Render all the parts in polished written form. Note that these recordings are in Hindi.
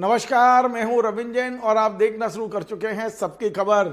नमस्कार, मैं हूं रविंद्र जैन और आप देखना शुरू कर चुके हैं सबकी खबर।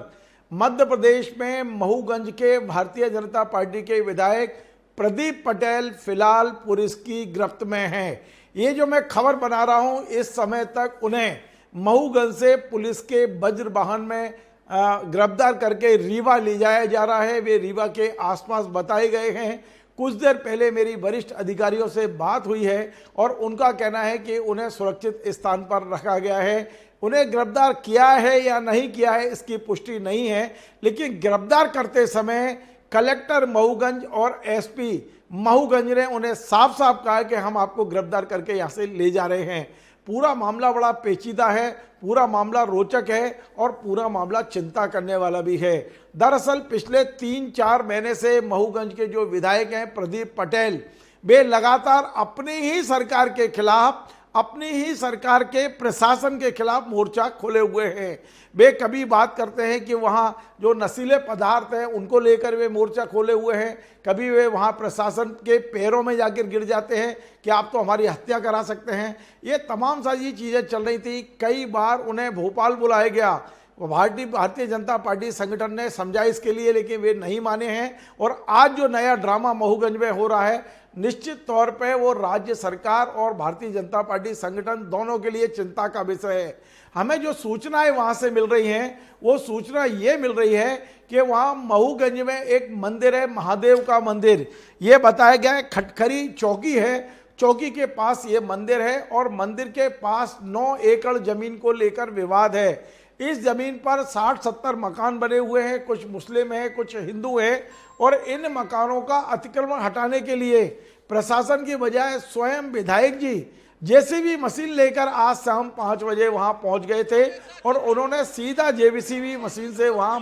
मध्य प्रदेश में महूगंज के भारतीय जनता पार्टी के विधायक प्रदीप पटेल फिलहाल पुलिस की गिरफ्त में हैं। ये जो मैं खबर बना रहा हूं, इस समय तक उन्हें महूगंज से पुलिस के वज्र वाहन में गिरफ्तार करके रीवा ले जाया जा रहा है। वे रीवा के आसपास बताए गए हैं। कुछ देर पहले मेरी वरिष्ठ अधिकारियों से बात हुई है और उनका कहना है कि उन्हें सुरक्षित स्थान पर रखा गया है। उन्हें गिरफ्तार किया है या नहीं किया है इसकी पुष्टि नहीं है, लेकिन गिरफ्तार करते समय कलेक्टर महूगंज और एसपी महूगंज ने उन्हें साफ साफ कहा कि हम आपको गिरफ्तार करके यहाँ से ले जा रहे हैं। पूरा मामला बड़ा पेचीदा है, पूरा मामला रोचक है और पूरा मामला चिंता करने वाला भी है। दरअसल पिछले 3-4 महीने से महूगंज के जो विधायक हैं प्रदीप पटेल, वे लगातार अपनी ही सरकार के खिलाफ, अपनी ही सरकार के प्रशासन के खिलाफ मोर्चा खोले हुए हैं। वे कभी बात करते हैं कि वहाँ जो नशीले पदार्थ हैं उनको लेकर वे मोर्चा खोले हुए हैं, कभी वे वहाँ प्रशासन के पैरों में जाकर गिर जाते हैं कि आप तो हमारी हत्या करा सकते हैं। ये तमाम सारी चीज़ें चल रही थी। कई बार उन्हें भोपाल बुलाया गया, भारतीय जनता पार्टी संगठन ने समझाइश के लिए, लेकिन वे नहीं माने हैं। और आज जो नया ड्रामा महूगंज में हो रहा है, निश्चित तौर पे वो राज्य सरकार और भारतीय जनता पार्टी संगठन दोनों के लिए चिंता का विषय है। हमें जो सूचनाएं वहां से मिल रही हैं, वो सूचना ये मिल रही है कि वहां महूगंज में एक मंदिर है, महादेव का मंदिर। ये बताया गया है खटखरी चौकी है, चौकी के पास ये मंदिर है और मंदिर के पास 9 एकड़ जमीन को लेकर विवाद है। इस जमीन पर 60-70 मकान बने हुए हैं, कुछ मुस्लिम हैं, कुछ हिंदू हैं, और इन मकानों का अतिक्रमण हटाने के लिए प्रशासन की बजाय स्वयं विधायक जी जेसीबी मशीन लेकर आज शाम 5 बजे वहां पहुंच गए थे और उन्होंने सीधा जेसीबी मशीन से वहां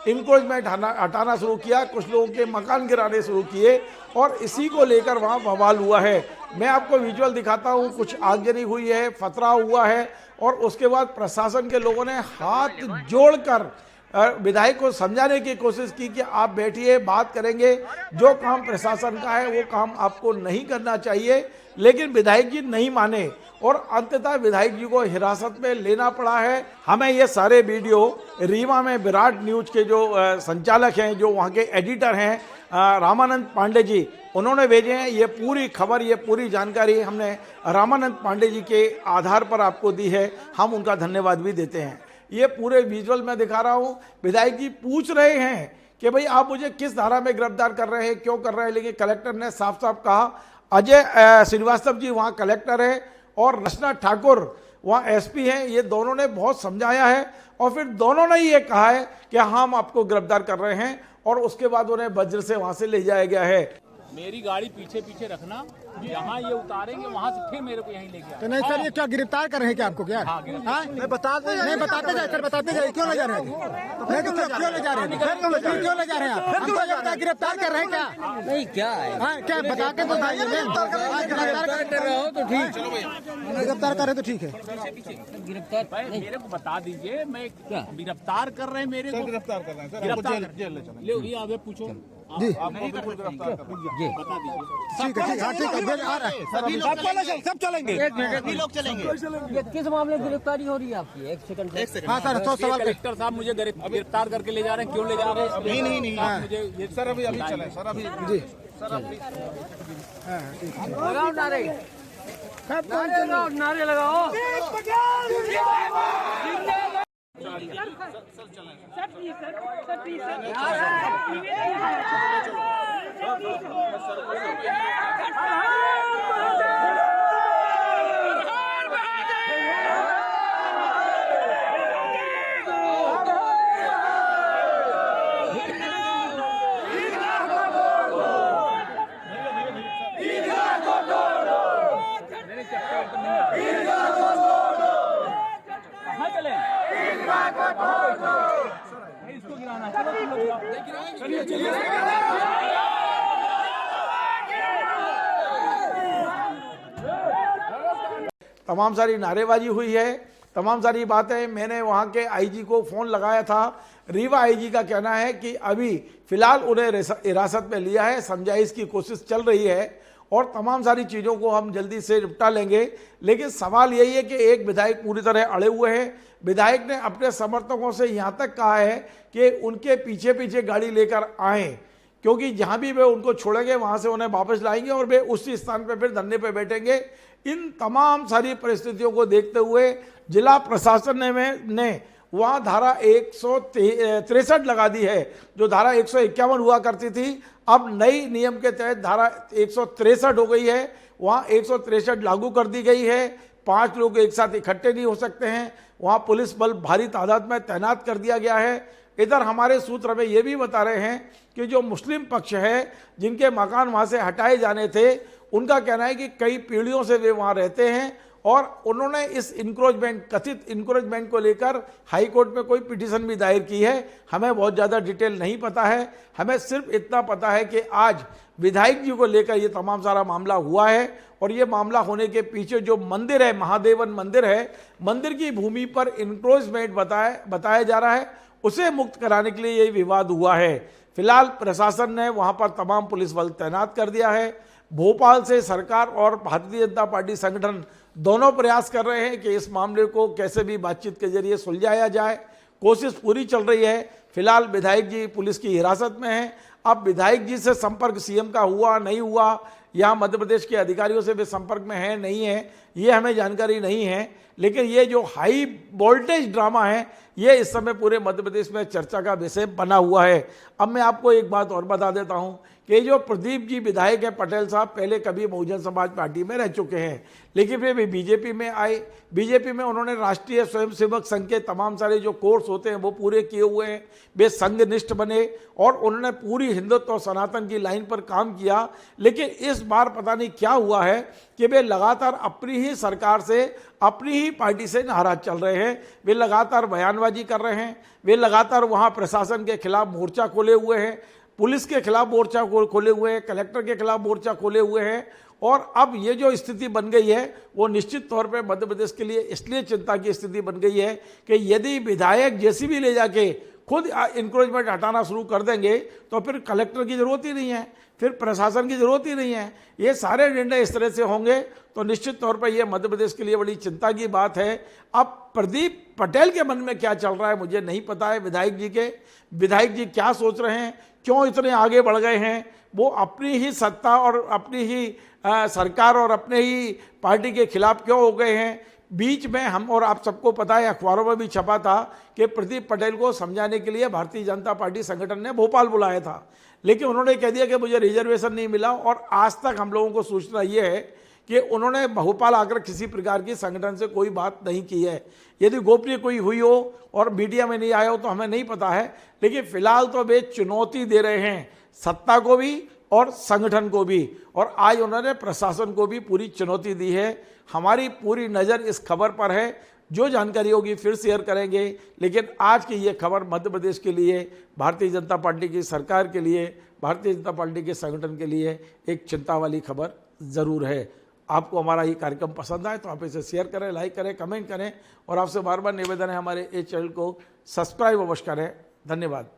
इंक्रोचमेंट हटाना शुरू किया, कुछ लोगों के मकान गिराने शुरू किए और इसी को लेकर वहां बवाल हुआ है। मैं आपको विजुअल दिखाता हूं, कुछ आगजनी हुई है, फतरा हुआ है और उसके बाद प्रशासन के लोगों ने हाथ जोड़कर विधायक को समझाने की कोशिश की कि आप बैठिए, बात करेंगे, जो काम प्रशासन का है वो काम आपको नहीं करना चाहिए। लेकिन विधायक जी नहीं माने और अंततः विधायक जी को हिरासत में लेना पड़ा है। हमें ये सारे वीडियो रीवा में विराट न्यूज के जो संचालक हैं, जो वहाँ के एडिटर हैं रामानंद पांडे जी, उन्होंने भेजे हैं। ये पूरी खबर, ये पूरी जानकारी हमने रामानंद पांडे जी के आधार पर आपको दी है, हम उनका धन्यवाद भी देते हैं। ये पूरे विजुअल में दिखा रहा हूँ। विधायक जी पूछ रहे हैं कि भाई आप मुझे किस धारा में गिरफ्तार कर रहे हैं, क्यों कर रहे हैं, लेकिन कलेक्टर ने साफ साफ कहा। अजय श्रीवास्तव जी वहाँ कलेक्टर है और रचना ठाकुर वहाँ एसपी हैं, ये दोनों ने बहुत समझाया है और फिर दोनों ने ये कहा है कि हम आपको गिरफ्तार कर रहे हैं और उसके बाद उन्हें वज्र से वहाँ से ले जाया गया है। मेरी गाड़ी पीछे पीछे रखना, जहाँ ये उतारेंगे वहाँ से फिर मेरे को यहीं लेके आना। तो नहीं सर, ये क्या गिरफ्तार कर रहे हैं क्या आपको? क्या नहीं बताते जाए सर, बताते जाए क्यों ले जा रहे हैं? नहीं तो क्यों ले जा रहे हैं? क्यों ले जा रहे हैं आप? हमको लगता है गिरफ्तार कर रहे हैं क्या? नहीं क्या है, क्या बता के बताइए। गिरफ्तार कर रहे हो तो ठीक, गिरफ्तार कर रहे तो ठीक है। गिरफ्तार मेरे को बता दीजिए, मैं गिरफ्तार कर रहे हैं, मेरे को गिरफ्तार कर रहे हैं, गिरफ्तार ले ये आगे पूछो जी, आपको बिल्कुल गिरफ्तार कर दीजिए, बता दीजिए। ठीक है, ठीक है, आ रहा है, सब चलेंगे, सभी लोग चलेंगे। ये किस मामले में गिरफ्तारी हो रही है आपकी? एक सेकंड। हाँ सर, तो सवाल कलेक्टर साहब मुझे गिरफ्तार करके ले जा रहे हैं, क्यों ले जा रहे हैं? नहीं मुझे सर अभी चले सर, अभी जी लगाओ नारे, नारे लगाओ। इसको गिराना चलिए चलिए। तमाम सारी नारेबाजी हुई है, तमाम सारी बातें। मैंने वहाँ के आईजी को फ़ोन लगाया था। रीवा आईजी का कहना है कि अभी फ़िलहाल उन्हें हिरासत में लिया है, समझाइश की कोशिश चल रही है और तमाम सारी चीज़ों को हम जल्दी से निपटा लेंगे। लेकिन सवाल यही है कि एक विधायक पूरी तरह अड़े हुए हैं। विधायक ने अपने समर्थकों से यहाँ तक कहा है कि उनके पीछे पीछे गाड़ी लेकर आएँ, क्योंकि जहाँ भी वे उनको छोड़ेंगे वहाँ से उन्हें वापस लाएंगे और वे उसी स्थान पर फिर धरने पर बैठेंगे। इन तमाम सारी परिस्थितियों को देखते हुए जिला प्रशासन ने वहाँ धारा 163 लगा दी है। जो धारा 151 हुआ करती थी, अब नई नियम के तहत धारा 163 हो गई है। वहाँ 163 लागू कर दी गई है। 5 लोग एक साथ इकट्ठे नहीं हो सकते हैं। वहाँ पुलिस बल भारी तादाद में तैनात कर दिया गया है। इधर हमारे सूत्र में ये भी बता रहे हैं कि जो मुस्लिम पक्ष है, जिनके मकान वहाँ से हटाए जाने थे, उनका कहना है कि कई पीढ़ियों से वे वहाँ रहते हैं और उन्होंने इस इंक्रोचमेंट, कथित इंक्रोचमेंट को लेकर हाई कोर्ट में कोई पिटीशन भी दायर की है। हमें बहुत ज़्यादा डिटेल नहीं पता है। हमें सिर्फ इतना पता है कि आज विधायक जी को लेकर ये तमाम सारा मामला हुआ है और ये मामला होने के पीछे जो मंदिर है, महादेवन मंदिर है, मंदिर की भूमि पर इंक्रोचमेंट बताया जा रहा है, उसे मुक्त कराने के लिए ये विवाद हुआ है। फिलहाल प्रशासन ने वहाँ पर तमाम पुलिस बल तैनात कर दिया है। भोपाल से सरकार और भारतीय जनता पार्टी संगठन दोनों प्रयास कर रहे हैं कि इस मामले को कैसे भी बातचीत के जरिए सुलझाया जाए। कोशिश पूरी चल रही है। फिलहाल विधायक जी पुलिस की हिरासत में हैं। अब विधायक जी से संपर्क सीएम का हुआ नहीं हुआ, या मध्य प्रदेश के अधिकारियों से भी संपर्क में है नहीं है, ये हमें जानकारी नहीं है। लेकिन ये जो हाई वोल्टेज ड्रामा है, ये इस समय पूरे मध्य प्रदेश में चर्चा का विषय बना हुआ है। अब मैं आपको एक बात और बता देता हूं कि जो प्रदीप जी विधायक है, पटेल साहब, पहले कभी बहुजन समाज पार्टी में रह चुके हैं, लेकिन फिर भी बीजेपी में आए। बीजेपी में उन्होंने राष्ट्रीय स्वयंसेवक संघ के तमाम सारे जो कोर्स होते हैं वो पूरे किए हुए हैं। वे संघनिष्ठ बने और उन्होंने पूरी हिंदुत्व और सनातन की लाइन पर काम किया। लेकिन इस बार पता नहीं क्या हुआ है कि वे लगातार अपनी ही सरकार से, अपनी ही पार्टी से नाराज चल रहे हैं। वे लगातार बयानबाजी कर रहे हैं। वे लगातार वहाँ प्रशासन के खिलाफ मोर्चा खोले हुए हैं, पुलिस के खिलाफ मोर्चा खोले हुए हैं, कलेक्टर के खिलाफ मोर्चा खोले हुए हैं। और अब ये जो स्थिति बन गई है वो निश्चित तौर पे मध्य प्रदेश के लिए इसलिए चिंता की स्थिति बन गई है कि यदि विधायक जेसीबी ले जाके खुद इंक्रोचमेंट हटाना शुरू कर देंगे तो फिर कलेक्टर की जरूरत ही नहीं है, फिर प्रशासन की जरूरत ही नहीं है। ये सारे निर्णय इस तरह से होंगे तो निश्चित तौर पर यह मध्य प्रदेश के लिए बड़ी चिंता की बात है। अब प्रदीप पटेल के मन में क्या चल रहा है मुझे नहीं पता है। विधायक जी क्या सोच रहे हैं, क्यों इतने आगे बढ़ गए हैं, वो अपनी ही सत्ता और अपनी ही सरकार और अपने ही पार्टी के खिलाफ क्यों हो गए हैं। बीच में हम और आप सबको पता है, अखबारों में भी छपा था कि प्रदीप पटेल को समझाने के लिए भारतीय जनता पार्टी संगठन ने भोपाल बुलाया था, लेकिन उन्होंने कह दिया कि मुझे रिजर्वेशन नहीं मिला। और आज तक हम लोगों को सूचना ये है कि उन्होंने भोपाल आकर किसी प्रकार की संगठन से कोई बात नहीं की है। यदि गोपनीय कोई हुई हो और मीडिया में नहीं आया हो तो हमें नहीं पता है, लेकिन फिलहाल तो वे चुनौती दे रहे हैं सत्ता को भी और संगठन को भी, और आज उन्होंने प्रशासन को भी पूरी चुनौती दी है। हमारी पूरी नज़र इस खबर पर है, जो जानकारी होगी फिर शेयर करेंगे। लेकिन आज की ये खबर मध्य प्रदेश के लिए, भारतीय जनता पार्टी की सरकार के लिए, भारतीय जनता पार्टी के संगठन के लिए एक चिंता वाली खबर ज़रूर है। आपको हमारा ये कार्यक्रम पसंद आए तो आप इसे शेयर करें, लाइक करें, कमेंट करें, और आपसे बार बार निवेदन है हमारे इस चैनल को सब्सक्राइब अवश्य करें। धन्यवाद।